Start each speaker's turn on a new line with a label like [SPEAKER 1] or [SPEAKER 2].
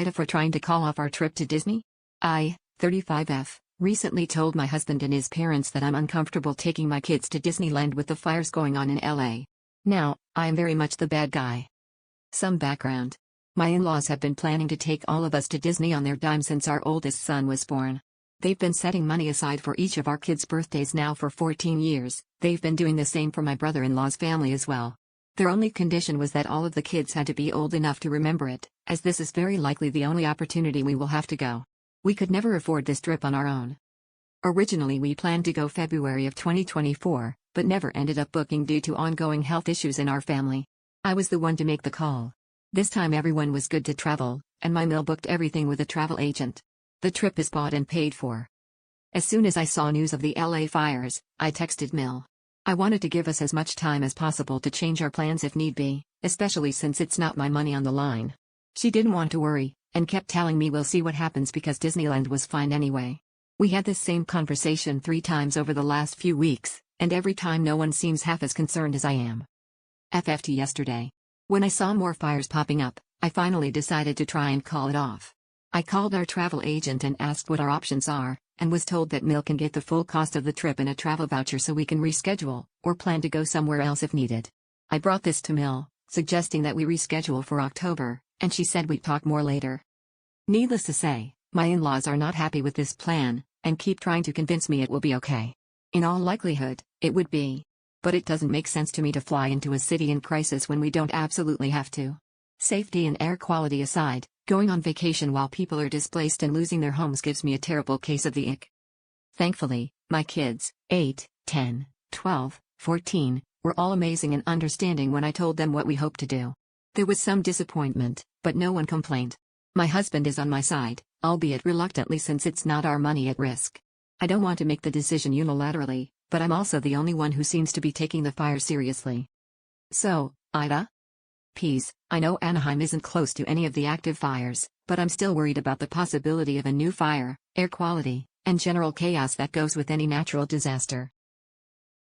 [SPEAKER 1] Ida for trying to call off our trip to Disney? I, 35F, recently told my husband and his parents that I'm uncomfortable taking my kids to Disneyland with the fires going on in LA. Now, I am very much the bad guy. Some background. My in-laws have been planning to take all of us to Disney on their dime since our oldest son was born. They've been setting money aside for each of our kids' birthdays now for 14 years. They've been doing the same for my brother-in-law's family as well. Their only condition was that all of the kids had to be old enough to remember it, as this is very likely the only opportunity we will have to go. We could never afford this trip on our own. Originally we planned to go February of 2024, but never ended up booking due to ongoing health issues in our family. I was the one to make the call. This time everyone was good to travel, and my mill booked everything with a travel agent. The trip is bought and paid for. As soon as I saw news of the LA fires, I texted Mill. I wanted to give us as much time as possible to change our plans if need be, especially since it's not my money on the line. She didn't want to worry, and kept telling me we'll see what happens because Disneyland was fine anyway. We had this same conversation 3 times over the last few weeks, and every time no one seems half as concerned as I am. FFT yesterday. When I saw more fires popping up, I finally decided to try and call it off. I called our travel agent and asked what our options are, and was told that Mill can get the full cost of the trip in a travel voucher so we can reschedule, or plan to go somewhere else if needed. I brought this to Mill, suggesting that we reschedule for October, and she said we'd talk more later. Needless to say, my in-laws are not happy with this plan, and keep trying to convince me it will be okay. In all likelihood, it would be. But it doesn't make sense to me to fly into a city in crisis when we don't absolutely have to. Safety and air quality aside, going on vacation while people are displaced and losing their homes gives me a terrible case of the ick. Thankfully, my kids, 8, 10, 12, 14, were all amazing and understanding when I told them what we hoped to do. There was some disappointment, but no one complained. My husband is on my side, albeit reluctantly since it's not our money at risk. I don't want to make the decision unilaterally, but I'm also the only one who seems to be taking the fire seriously. So, Ida? Peace, I know Anaheim isn't close to any of the active fires, but I'm still worried about the possibility of a new fire, air quality, and general chaos that goes with any natural disaster.